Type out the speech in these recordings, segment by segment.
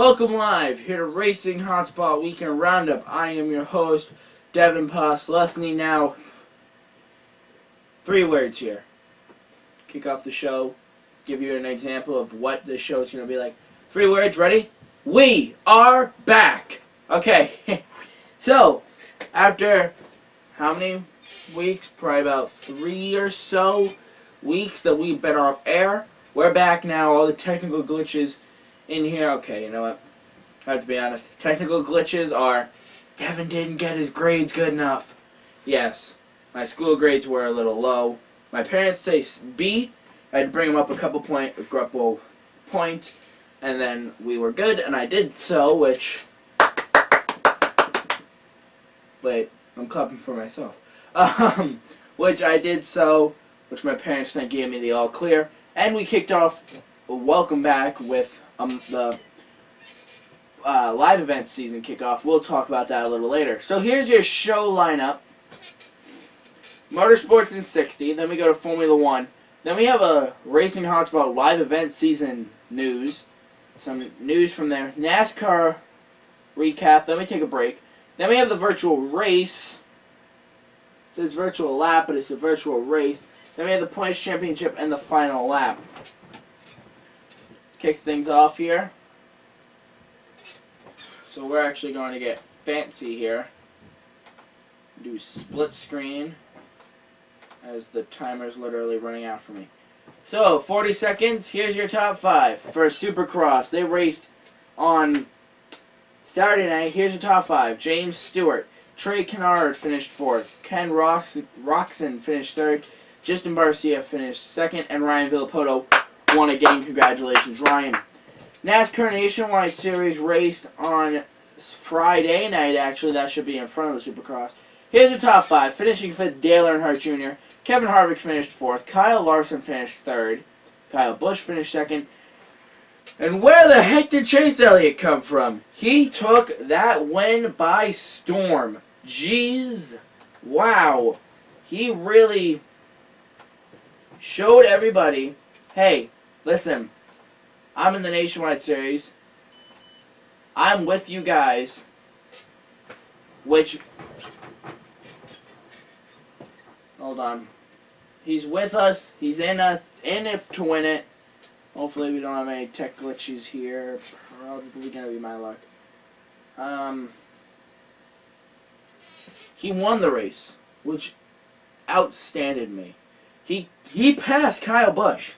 Welcome live here to Racing Hotspot Weekend Roundup. I am your host, Devin Poslusny. Now, 3 words here. Kick off the show, give you an example of what the show is going to be like. 3 words, ready? We are back! Okay, so, after how many weeks? Probably about 3 or so weeks that we've been off air. We're back now, all the technical glitches in here. Okay, you know what? I have to be honest. Technical glitches are Devin didn't get his grades good enough. Yes, my school grades were a little low. My parents say B. I had to bring them up a couple points, and then we were good, and I did so, which... Wait, I'm clapping for myself. Which I did so, which my parents then gave me the all clear, and we kicked off welcome back with the live event season kickoff. We'll talk about that a little later. So here's your show lineup. Motorsports in 60. Then we go to Formula 1. Then we have a Racing Hotspot live event season news. Some news from there. NASCAR recap. Then we take a break. Then we have the virtual race. It says virtual lap, but it's a virtual race. Then we have the points championship and the final lap. Kick things off here. So we're actually going to get fancy here. Do split screen as the timer's literally running out for me. So 40 seconds. Here's your top 5 for Supercross. They raced on Saturday night. Here's your top 5. James Stewart, Trey Kennard finished 4th. Ken Roxon finished 3rd. Justin Barcia finished 2nd, and Ryan Villapoto won again. Congratulations, Ryan. NASCAR Nationwide Series raced on Friday night, actually. That should be in front of the Supercross. Here's the top 5. Finishing 5th, Dale Earnhardt Jr. Kevin Harvick finished 4th. Kyle Larson finished 3rd. Kyle Busch finished 2nd. And where the heck did Chase Elliott come from? He took that win by storm. Jeez. Wow. He really showed everybody, hey, listen, I'm in the Nationwide Series. I'm with you guys. Which, hold on. He's with us. He's in it to win it. Hopefully we don't have any tech glitches here. Probably going to be my luck. He won the race, which outstanded me. He passed Kyle Busch.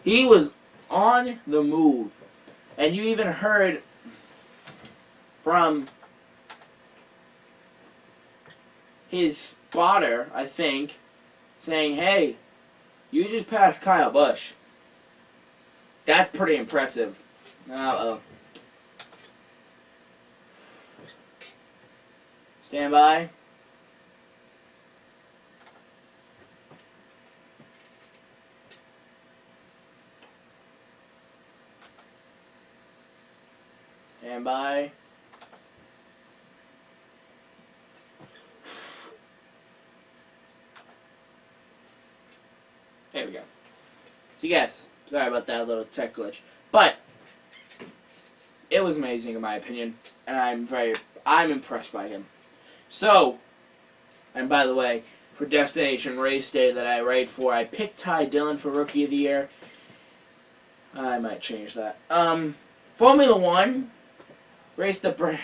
He was on the move. And you even heard from his spotter, I think, saying, hey, you just passed Kyle Busch. That's pretty impressive. Uh-oh. Stand by. Stand by. There we go. So yes, sorry about that little tech glitch. But it was amazing in my opinion. And I'm impressed by him. So, and by the way, for Destination Race Day that I write for, I picked Ty Dillon for Rookie of the Year. I might change that. Formula 1 raced the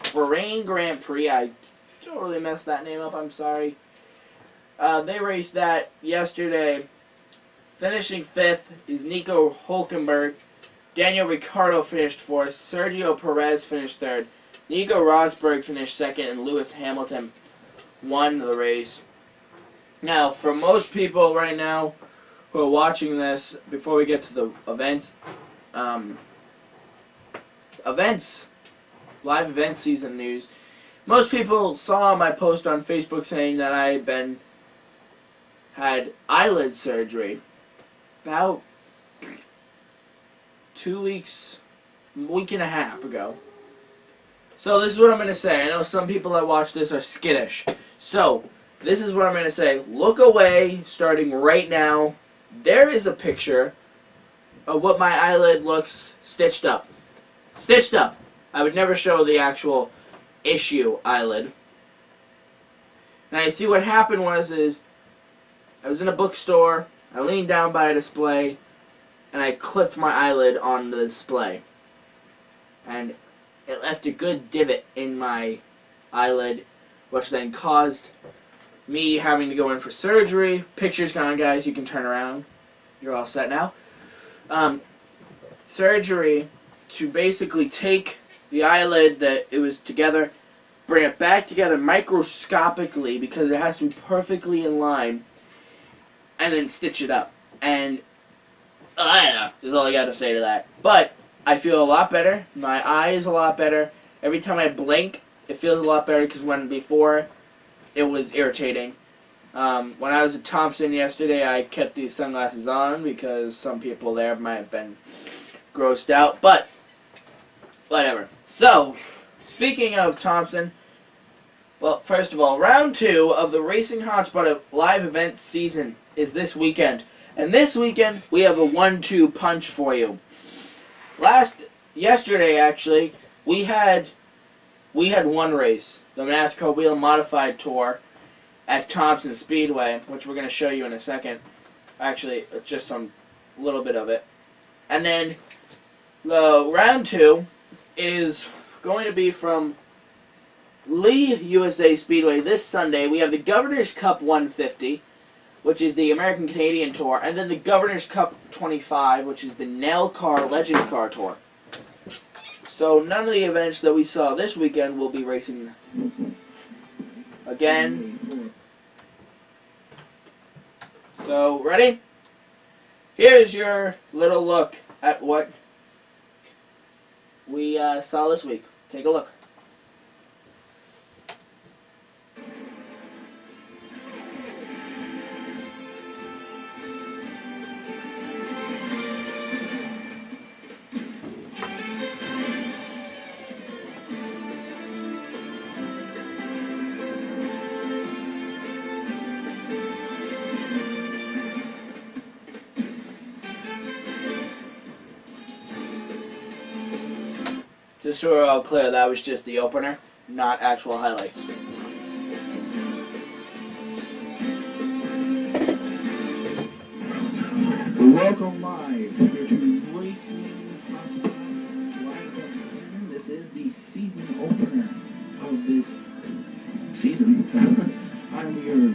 Bahrain Grand Prix. I totally messed that name up. I'm sorry. They raced that yesterday. Finishing 5th is Nico Hülkenberg. Daniel Ricciardo finished 4th. Sergio Perez finished 3rd. Nico Rosberg finished 2nd. And Lewis Hamilton won the race. Now, for most people right now who are watching this, before we get to the events, live event season news, most people saw my post on Facebook saying that I had eyelid surgery about 2 weeks, week and a half ago. So this is what I'm going to say. I know some people that watch this are skittish. So this is what I'm going to say. Look away starting right now. There is a picture of what my eyelid looks stitched up. stitched up. I would never show the actual issue eyelid. And I see what happened was I was in a bookstore, I leaned down by a display, and I clipped my eyelid on the display. And it left a good divot in my eyelid, which then caused me having to go in for surgery. Picture's gone, guys. You can turn around. You're all set now. Surgery to basically take the eyelid that it was together, bring it back together microscopically because it has to be perfectly in line, and then stitch it up. And I don't know. That's all I got to say to that. But I feel a lot better. My eye is a lot better. Every time I blink, it feels a lot better because when before it was irritating. When I was at Thompson yesterday, I kept these sunglasses on because some people there might have been grossed out. But whatever. So, speaking of Thompson, well, first of all, round 2 of the Racing Hotspot live event season is this weekend. And this weekend, we have a 1-2 punch for you. Yesterday, actually, we had one race, the NASCAR Wheel Modified Tour at Thompson Speedway, which we're going to show you in a second. Actually, it's just some little bit of it. And then the round 2 is going to be from Lee USA Speedway this Sunday. We have the Governor's Cup 150, which is the American Canadian Tour, and then the Governor's Cup 25, which is the NASCAR Legends Car Tour. So none of the events that we saw this weekend will be racing again. So, ready? Here's your little look at what we saw this week. Take a look. Just so we're all clear, that was just the opener, not actual highlights. Welcome live here to Racing Hotspot Live Cup season. This is the season opener of this season. I'm your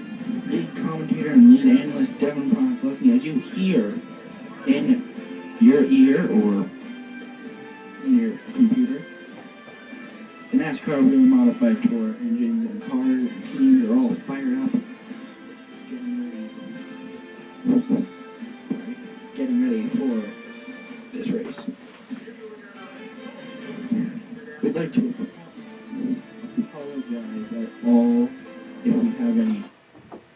lead commentator and lead analyst, Devin Poslusny. As you hear in your ear or in your computer, the NASCAR Wheel Modified Tour engines and cars and teams are all fired up, getting ready for this race. We'd like to apologize at all if we have any.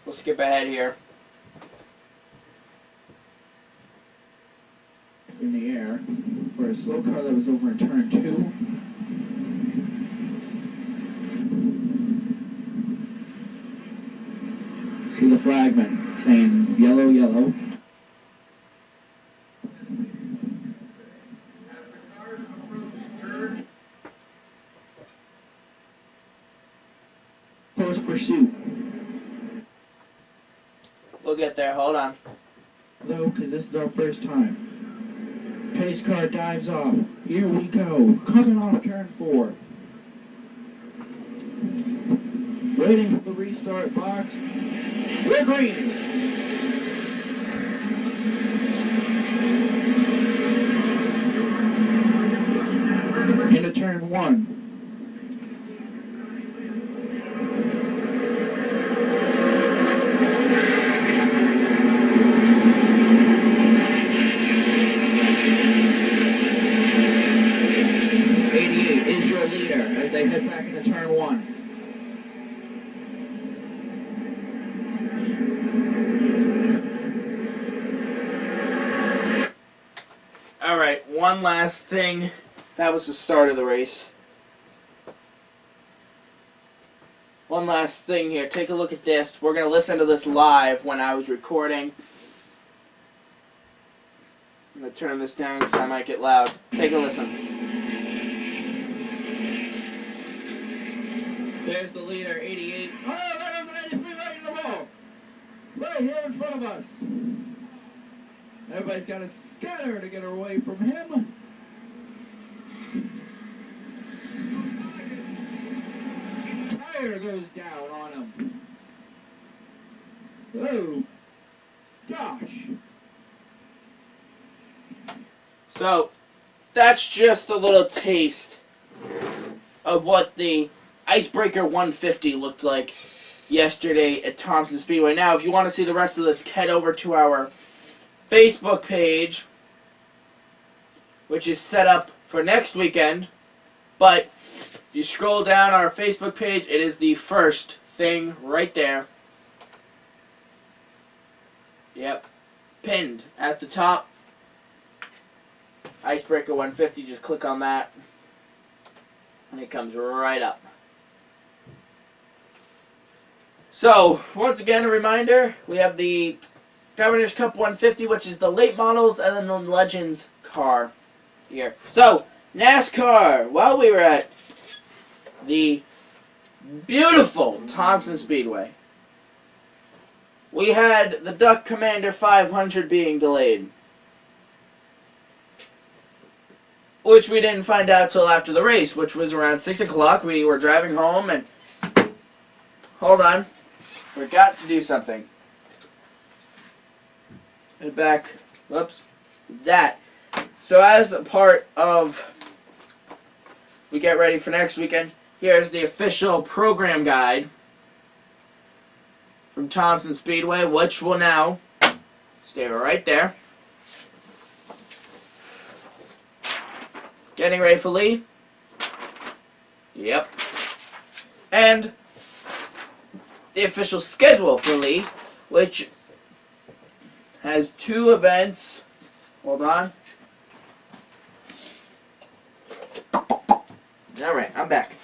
We'll skip ahead here. In the air for a slow car that was over in turn 2. See the flagman saying yellow, yellow. Post pursuit. We'll get there, hold on. Though, because this is our first time. Pace car dives off. Here we go. Coming off turn 4. Waiting for the restart box. We're green. Into turn 1. Head back into turn 1. Alright, one last thing. That was the start of the race. One last thing here. Take a look at this. We're going to listen to this live when I was recording. I'm going to turn this down because I might get loud. Take a listen. There's the leader, 88. Oh, that was an 83 right in the wall. Right here in front of us. Everybody's got a scanner to get away from him. Tire goes down on him. Oh, gosh. So, that's just a little taste of what the Icebreaker 150 looked like yesterday at Thompson Speedway. Now, if you want to see the rest of this, head over to our Facebook page, which is set up for next weekend. But if you scroll down our Facebook page, it is the first thing right there. Yep. Pinned at the top. Icebreaker 150, just click on that. And it comes right up. So, once again, a reminder, we have the Governor's Cup 150, which is the late models, and then the Legends car here. So, NASCAR, while we were at the beautiful Thompson Speedway, we had the Duck Commander 500 being delayed, which we didn't find out till after the race, which was around 6 o'clock. We were driving home and, hold on, forgot to do something. And back, whoops, that. So as a part of, we get ready for next weekend, here's the official program guide from Thompson Speedway, which will now stay right there. Getting ready for Lee. Yep. And the official schedule for Lee, which has 2 events. Hold on. Alright, I'm back.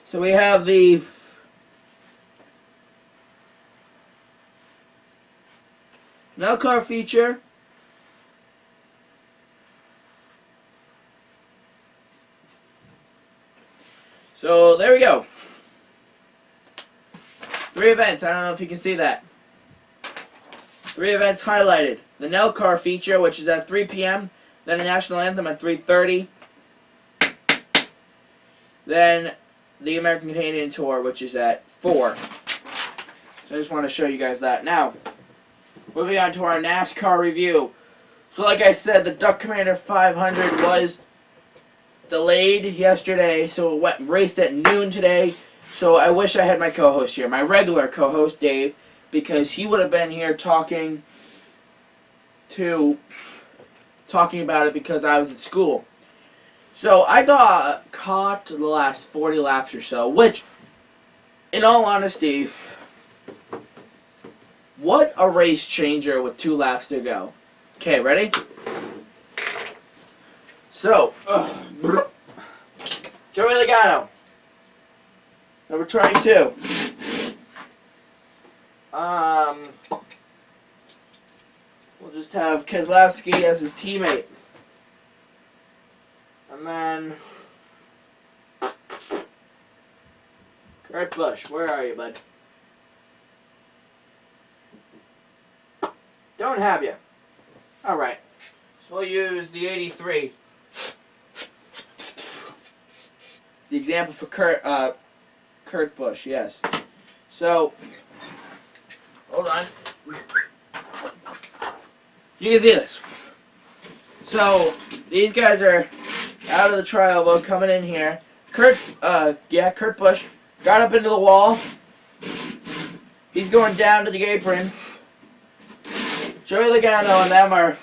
So we have the car feature. So there we go. 3 events. I don't know if you can see that. 3 events highlighted. The NELCAR feature, which is at 3 p.m. Then a national anthem at 3:30. Then the American Canadian Tour, which is at 4. So I just want to show you guys that. Now, moving on to our NASCAR review. So like I said, the Duck Commander 500 was delayed yesterday, so it raced at noon today. So I wish I had my co-host here, my regular co-host Dave, because he would have been here talking about it because I was at school. So I got caught the last 40 laps or so, which, in all honesty, what a race changer with 2 laps to go. Okay, ready? So, Joey Logano, number 22. We'll just have Keselowski as his teammate. And then Kurt Busch, where are you, bud? Don't have you. Alright. So we'll use the 83. It's the example for Kurt Busch, yes. So, hold on. You can see this. So, these guys are out of the trial vote coming in here. Kurt Busch got up into the wall. He's going down to the apron. Joey Logano and them are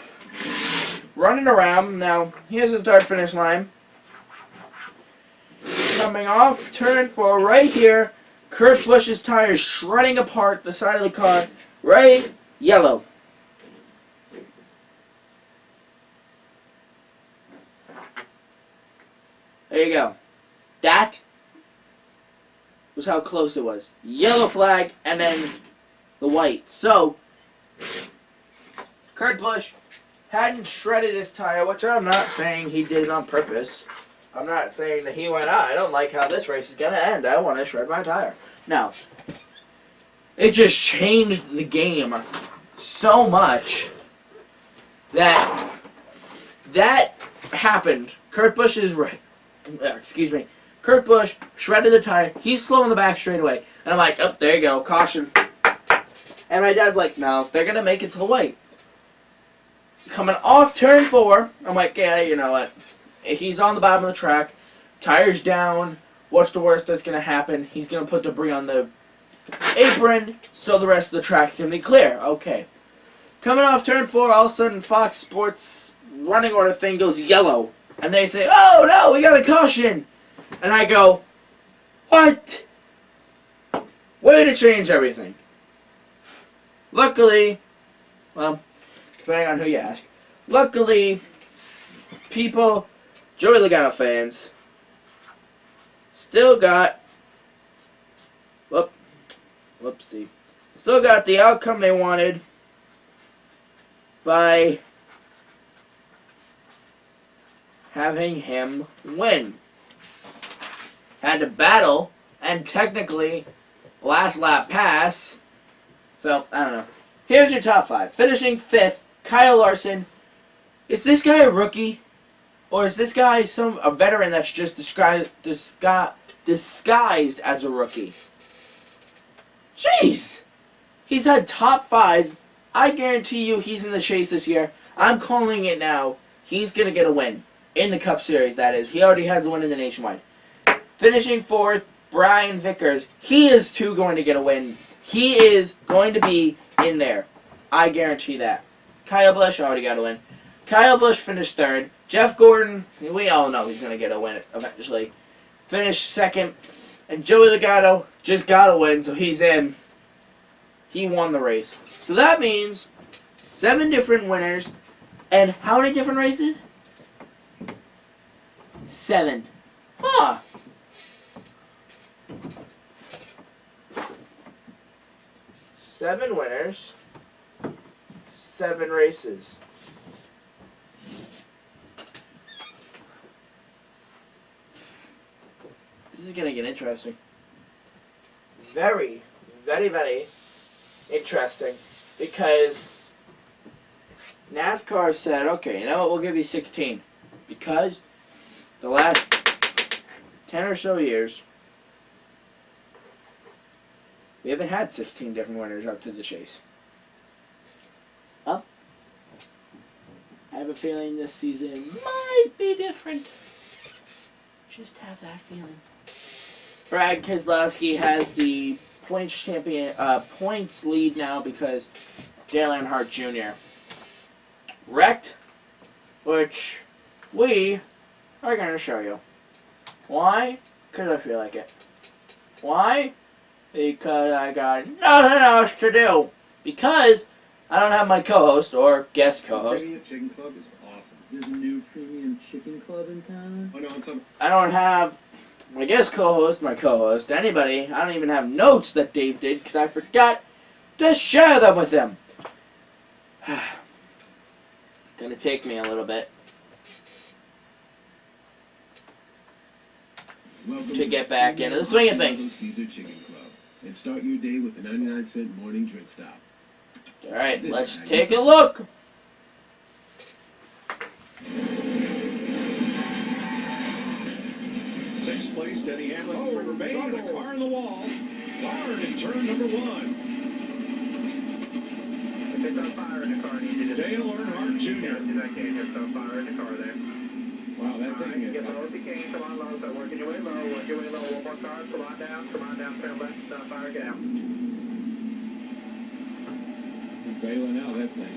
running around. Now, here's the start finish line. Coming off turn 4 right here. Kurt Busch's tires shredding apart the side of the car. Right, yellow. There you go. That was how close it was. Yellow flag and then the white. So, Kurt Busch hadn't shredded his tire, which I'm not saying he did it on purpose. I'm not saying that he went, I don't like how this race is going to end. I want to shred my tire. No. It just changed the game so much that happened. Kurt Busch's Kurt Busch shredded the tire. He's slow in the back straightaway. And I'm like, oh, there you go, caution. And my dad's like, no, they're going to make it to the white. Coming off turn 4, I'm like, yeah, you know what? He's on the bottom of the track. Tires down. What's the worst that's going to happen? He's going to put debris on the apron so the rest of the track can be clear. Okay. Coming off turn 4, all of a sudden Fox Sports running order thing goes yellow. And they say, oh, no, we got a caution. And I go, what? Way to change everything. Luckily, well, depending on who you ask, luckily, people, Joey Logano fans, still got, still got the outcome they wanted by having him win. Had to battle, and technically, last lap pass. So, I don't know. Here's your top 5. Finishing 5th, Kyle Larson. Is this guy a rookie? Or is this guy a veteran that's just disguised as a rookie? Jeez! He's had top 5s. I guarantee you he's in the chase this year. I'm calling it now. He's going to get a win. In the Cup Series, that is. He already has a win in the Nationwide. Finishing 4th, Brian Vickers. He is too going to get a win. He is going to be in there. I guarantee that. Kyle Busch already got a win. Kyle Busch finished 3rd. Jeff Gordon, we all know he's going to get a win eventually. Finished 2nd. And Joey Logano just got a win, so he's in. He won the race. So that means 7 different winners. And how many different races? 7. Huh. Seven winners, 7 races. This is going to get interesting. Very, very, very interesting. Because NASCAR said, okay, you know what, we'll give you 16. Because the last 10 or so years, we haven't had 16 different winners up to the chase. I have a feeling this season might be different. Just have that feeling. Brad Keselowski has the points lead now because Dale Earnhardt Jr. wrecked, which we are going to show you. Why? Because I feel like it. Why? Because I got nothing else to do. Because I don't have my co-host or guest co-host. This Chicken Club is awesome. There's a new premium chicken club in town. Oh no, I'm talking. I don't have my guest co-host, my co-host, anybody. I don't even have notes that Dave did because I forgot to share them with him. Gonna take me a little bit to get back into the swing of things. Caesar Chicken Club. And start your day with a 99-cent morning drink stop. All right, let's take a look. Sixth place, Denny Hamlin, River Bay, and a car in the wall. Hard in turn number 1. It's on fire in the car. Dale Earnhardt Jr. It's on fire in the car there. Wow, that thing is... Get below the cane, come on low, start working your way low, work your way low, one more car, come on down, turn left, it's on fire, get out. bailing out that thing.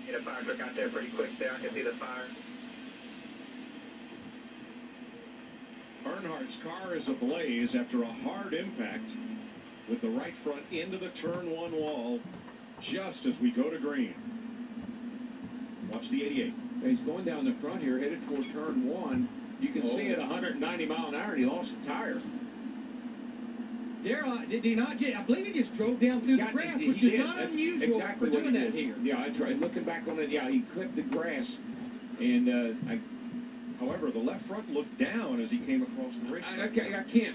Get a fire truck out there pretty quick there, I can see the fire. Earnhardt's car is ablaze after a hard impact with the right front into the turn one wall just as we go to green. Watch the 88. He's going down the front here, headed toward turn one. You can see at 190 mile an hour, and he lost the tire. There, did he not? I believe he just drove down through the grass, which is not unusual exactly for doing that here. Yeah, that's right. Looking back on it, yeah, he clipped the grass, and However, the left front looked down as he came across the racetrack. I can't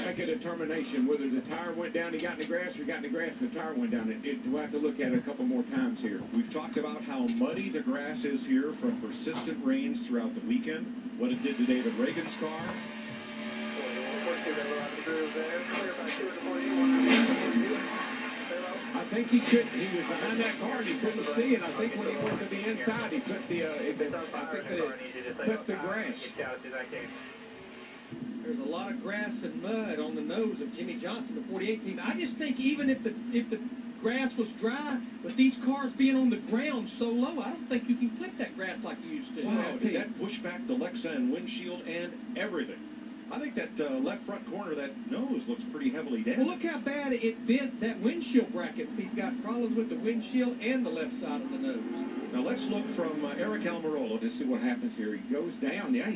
make a determination whether the tire went down, he got in the grass, or he got in the grass and the tire went down. We'll have to look at it a couple more times here. We've talked about how muddy the grass is here from persistent rains throughout the weekend, what it did to David Reagan's car. I think he was behind that car and he couldn't see, and I think when he went to the inside, he clipped clipped the grass. There's a lot of grass and mud on the nose of Jimmy Johnson, the 48 team. I just think even if the grass was dry, with these cars being on the ground so low, I don't think you can clip that grass like you used to. Wow, did that push back the Lexan windshield and everything? I think that left front corner, that nose looks pretty heavily Well, damaged. look how bad it bent that windshield bracket. He's got problems with the windshield and the left side of the nose. Now let's look from Eric Almirola. Let's see what happens here. He goes down. Yeah,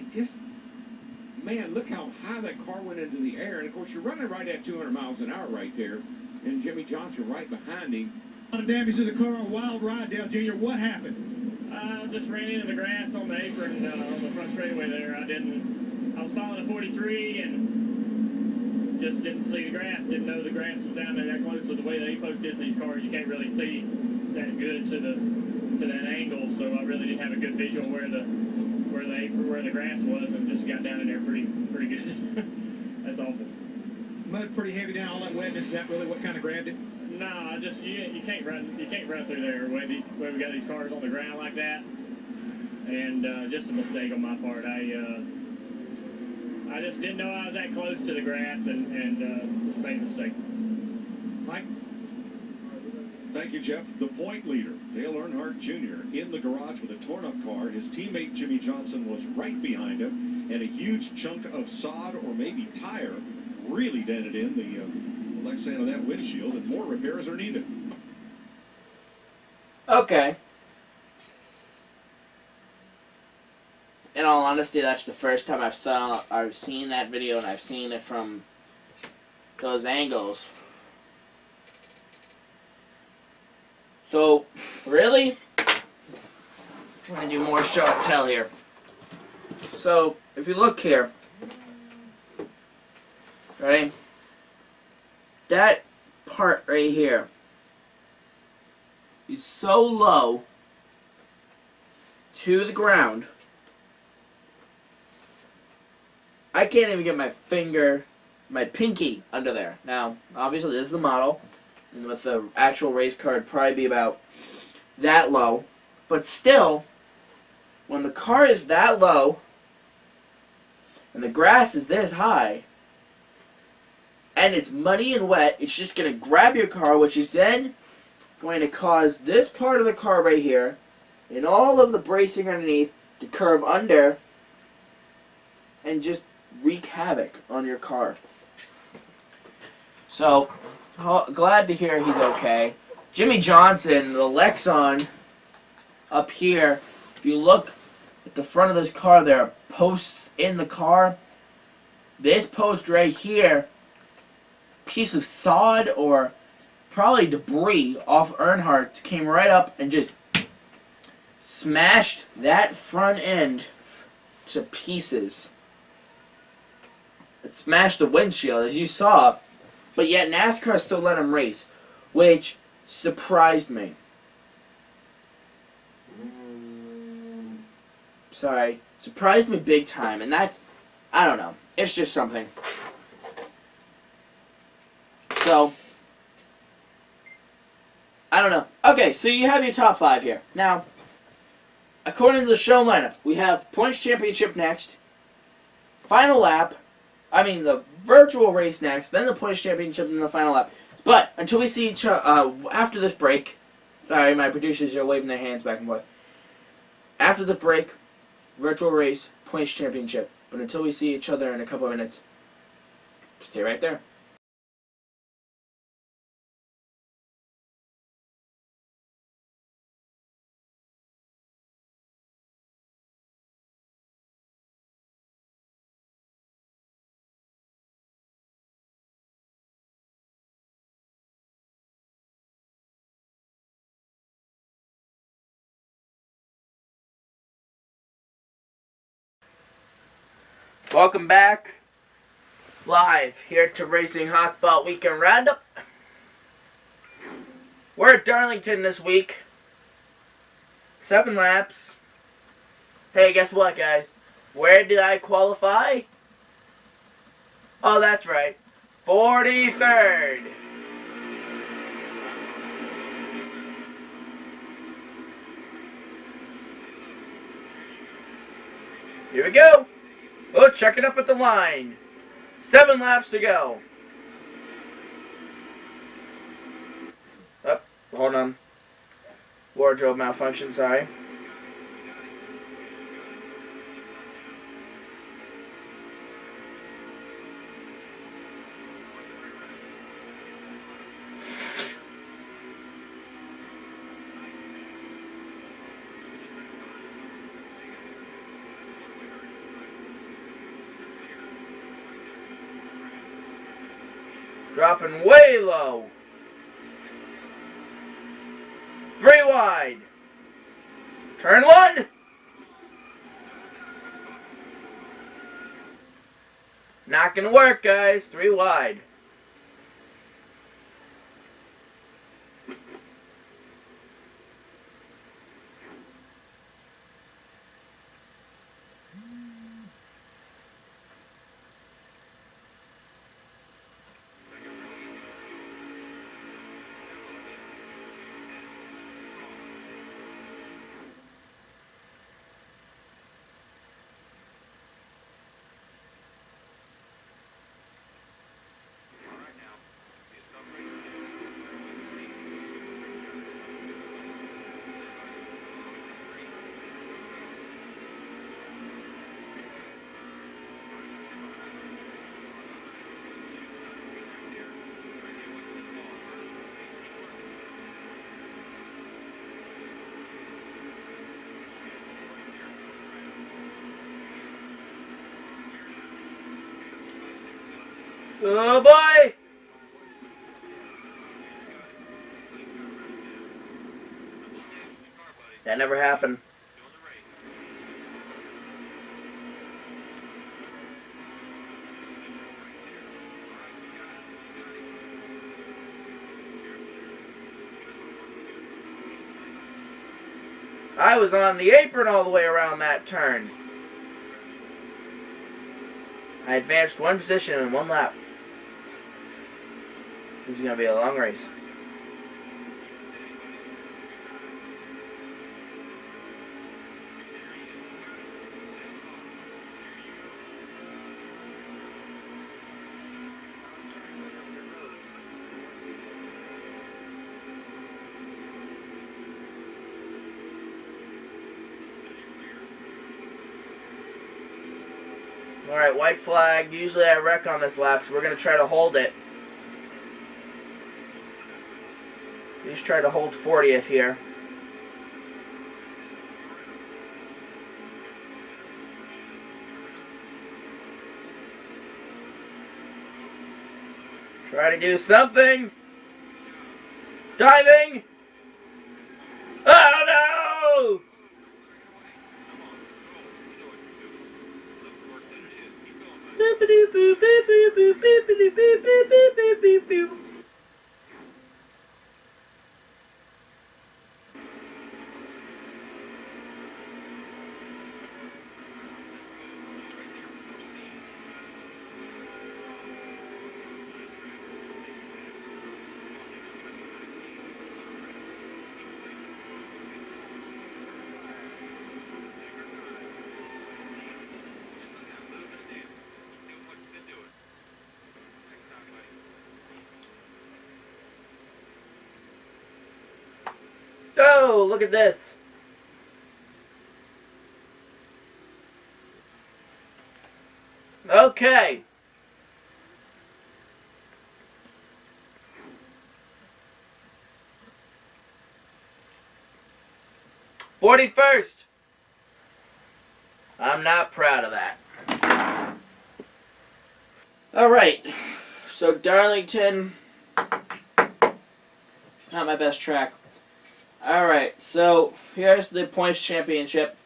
man, look how high that car went into the air. And, of course, you're running right at 200 miles an hour right there. And Jimmy Johnson right behind him. A lot of damage to the car on Wild Ride, Dale Jr. What happened? I just ran into the grass on the apron on the front straightaway there. I was following a 43 and just didn't see the grass. Didn't know the grass was down there that close. With the way the A-post is in these cars, you can't really see that good to that angle. So I really didn't have a good visual where the grass was, and just got down in there pretty good. That's awful. Mud pretty heavy down, all that wetness. Is that really what kind of grabbed it? No, you can't run through there where we got these cars on the ground like that, and just a mistake on my part. I just didn't know I was that close to the grass and just made a mistake. Mike? Thank you, Jeff. The point leader, Dale Earnhardt Jr., in the garage with a torn-up car. His teammate Jimmy Johnson was right behind him, and a huge chunk of sod or maybe tire really dented in the Lexan of that windshield, and more repairs are needed. Okay. In all honesty, that's the first time I've seen that video, and I've seen it from those angles. So, really? I'm going to do more show and tell here. So, if you look here, ready? That part right here is so low to the ground, I can't even get my pinky under there. Now, obviously this is the model, and with the actual race car it'd probably be about that low, but still, when the car is that low, and the grass is this high, and it's muddy and wet, it's just going to grab your car, which is then going to cause this part of the car right here, and all of the bracing underneath, to curve under, and just wreak havoc on your car. So, glad to hear he's okay. Jimmy Johnson, the Lexan, up here, if you look at the front of this car, there are posts in the car. This post right here, piece of sod or probably debris off Earnhardt came right up and just smashed that front end to pieces. It smashed the windshield, as you saw, but yet NASCAR still let him race, which surprised me. Sorry, surprised me big time, and that's, I don't know, it's just something. So, I don't know. Okay, so you have your top 5 here. Now, according to the show lineup, we have Points Championship next, final lap, the virtual race next, then the Points Championship, and the final lap. But, until we see each other, after this break, sorry, my producers are waving their hands back and forth. After the break, virtual race, Points Championship. But until we see each other in a couple of minutes, stay right there. Welcome back. Live here to Racing Hotspot Weekend Roundup. We're at Darlington this week. 7 laps. Hey, guess what, guys? Where did I qualify? Oh, that's right. 43rd. Here we go. Oh, checking up at the line. 7 laps to go. Oh, hold on. Wardrobe malfunction, sorry. Dropping way low. 3 wide. Turn 1. Not gonna work, guys. 3 wide. Oh boy! That never happened. I was on the apron all the way around that turn. I advanced 1 position in 1 lap. This is going to be a long race. Alright, white flag. Usually I wreck on this lap, so we're going to try to hold it. Just try to hold 40th here. Try to do something. Diving. Oh no! Oh, look at this. Okay. "41st. I'm not proud of that. Alright. So Darlington. Not my best track. Alright, so here's the points championship.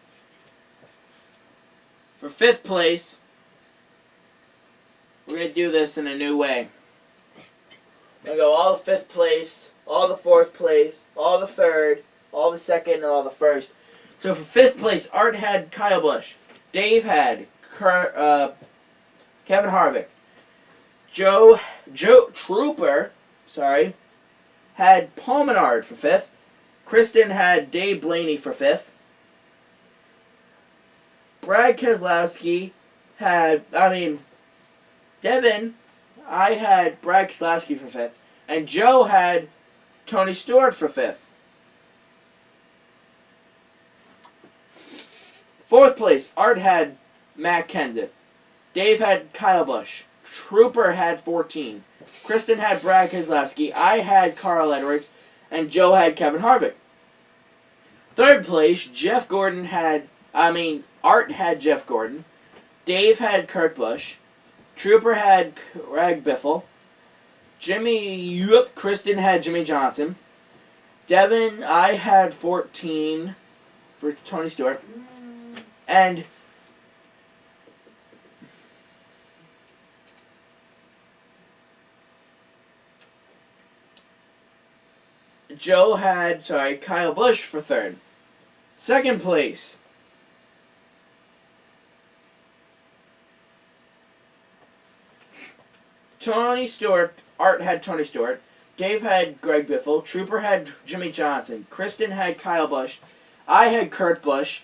For 5th place, we're going to do this in a new way. We're going to go all the 5th place, all the 4th place, all the 3rd, all the 2nd, and all the 1st. So for 5th place, Art had Kyle Busch. Dave had Kevin Harvick. Joe Trooper, had Paul Menard for 5th. Kristen had Dave Blaney for 5th. Brad Keselowski had, Devin, I had Brad Keselowski for 5th. And Joe had Tony Stewart for 5th. 4th place, Art had Matt Kenseth. Dave had Kyle Busch. Trooper had 14. Kristen had Brad Keselowski. I had Carl Edwards. And Joe had Kevin Harvick. 3rd place, Art had Jeff Gordon. Dave had Kurt Busch. Trooper had Greg Biffle. Kristen had Jimmy Johnson. Devin, I had 14 for Tony Stewart. And Joe had, Kyle Busch for 3rd. 2nd place, Tony Stewart. Art had Tony Stewart. Dave had Greg Biffle. Trooper had Jimmy Johnson. Kristen had Kyle Busch. I had Kurt Busch.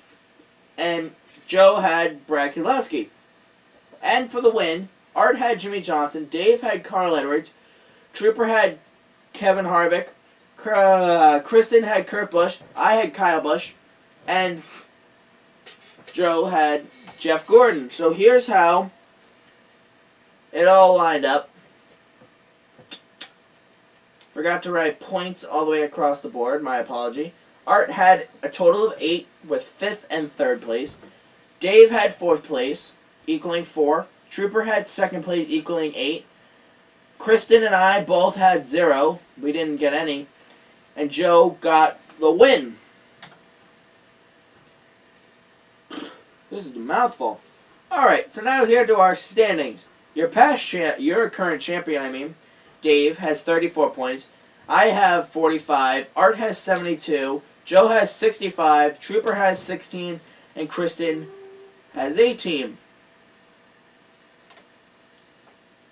And Joe had Brad Keselowski. And for the win, Art had Jimmy Johnson. Dave had Carl Edwards. Trooper had Kevin Harvick. Kristen had Kurt Busch. I had Kyle Busch. And Joe had Jeff Gordon. So here's how it all lined up. Forgot to write points all the way across the board. My apology. Art had a total of 8 with 5th and 3rd place. Dave had 4th place, equaling 4. Trooper had 2nd place, equaling 8. Kristen and I both had 0. We didn't get any. And Joe got the win. This is a mouthful. Alright, so now here to our standings. Your current champion, Dave, has 34 points. I have 45. Art has 72. Joe has 65. Trooper has 16. And Kristen has 18.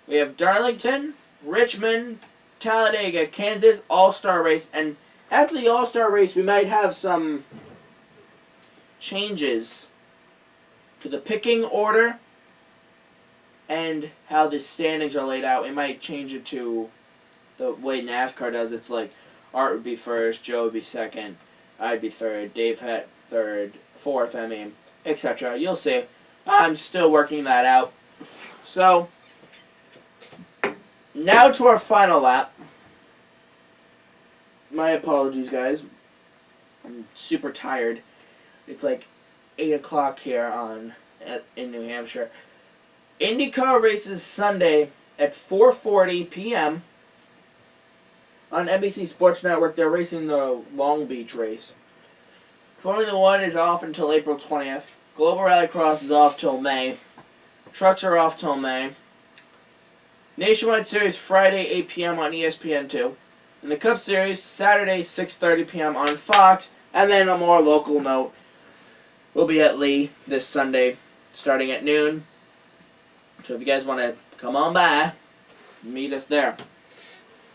We have Darlington, Richmond, Talladega, Kansas, All-Star Race. And after the All-Star Race, we might have some changes to the picking order and how the standings are laid out. We might change it to the way NASCAR does. It's like Art would be 1st, Joe would be 2nd, I'd be 3rd, Dave had 3rd, 4th, etc. You'll see. I'm still working that out. So, now to our final lap. My apologies, guys. I'm super tired. It's like 8 o'clock here in New Hampshire. IndyCar races Sunday at 4:40 p.m. on NBC Sports Network. They're racing the Long Beach race. Formula One is off until April 20th. Global Rallycross is off till May. Trucks are off till May. Nationwide Series Friday 8 p.m. on ESPN2. And the Cup Series Saturday 6:30 p.m. on Fox. And then a more local note, we'll be at Lee this Sunday starting at noon. So if you guys want to come on by, meet us there.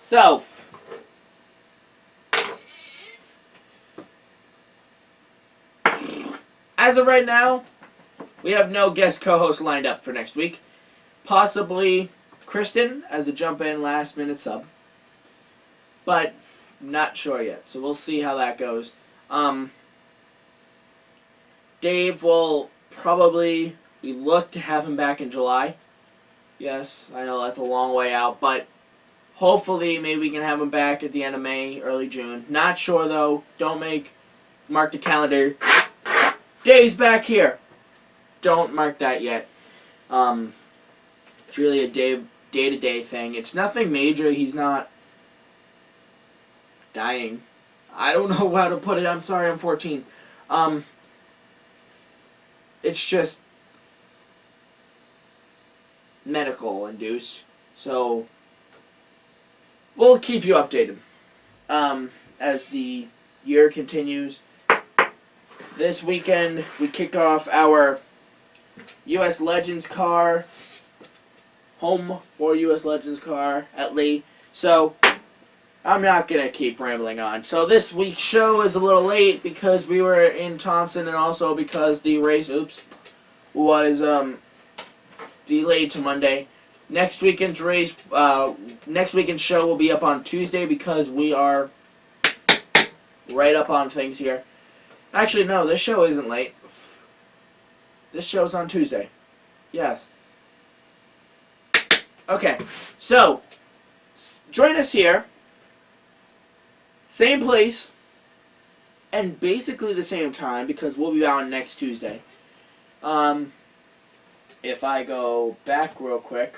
So, as of right now, we have no guest co-host lined up for next week. Possibly Kristen as a jump-in last-minute sub. But not sure yet, so we'll see how that goes. Dave will probably, we look to have him back in July. Yes, I know that's a long way out, but hopefully maybe we can have him back at the end of May, early June. Not sure though. Mark the calendar. Dave's back here. Don't mark that yet. It's really a day-to-day thing. It's nothing major. He's not dying. I don't know how to put it. I'm sorry, I'm 14. It's just medical induced. So we'll keep you updated as the year continues. This weekend we kick off our U.S. Legends car, home for U.S. Legends car at Lee. So I'm not going to keep rambling on. So this week's show is a little late because we were in Thompson and also because the race, was delayed to Monday. Next weekend's show will be up on Tuesday because we are right up on things here. Actually, no, this show isn't late. This show's on Tuesday. Yes. Okay, so join us here. Same place, and basically the same time because we'll be out next Tuesday. If I go back real quick,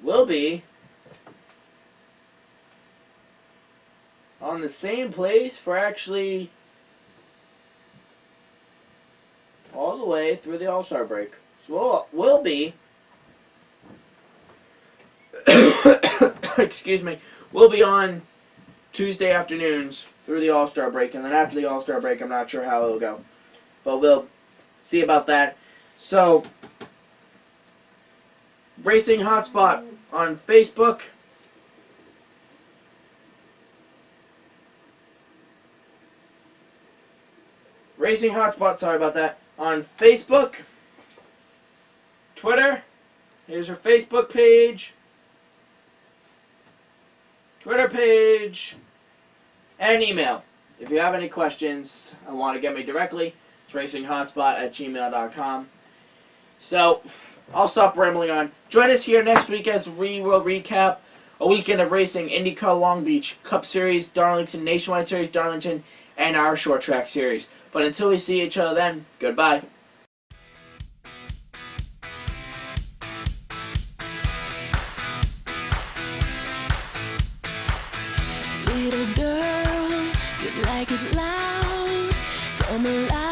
we'll be on the same place for actually all the way through the All-Star break. So we'll be excuse me, we'll be on Tuesday afternoons through the All-Star break, and then after the All-Star break, I'm not sure how it'll go. But we'll see about that. So, Racing Hotspot on Facebook. Racing Hotspot, sorry about that, on Facebook, Twitter, here's her Facebook page, Twitter page, and email. If you have any questions and want to get me directly, it's racinghotspot@gmail.com. So, I'll stop rambling on. Join us here next week as we will recap a weekend of racing: IndyCar Long Beach, Cup Series, Darlington, Nationwide Series, Darlington, and our Short Track Series. But until we see each other then, goodbye. Little girl, you like it loud. Come alive.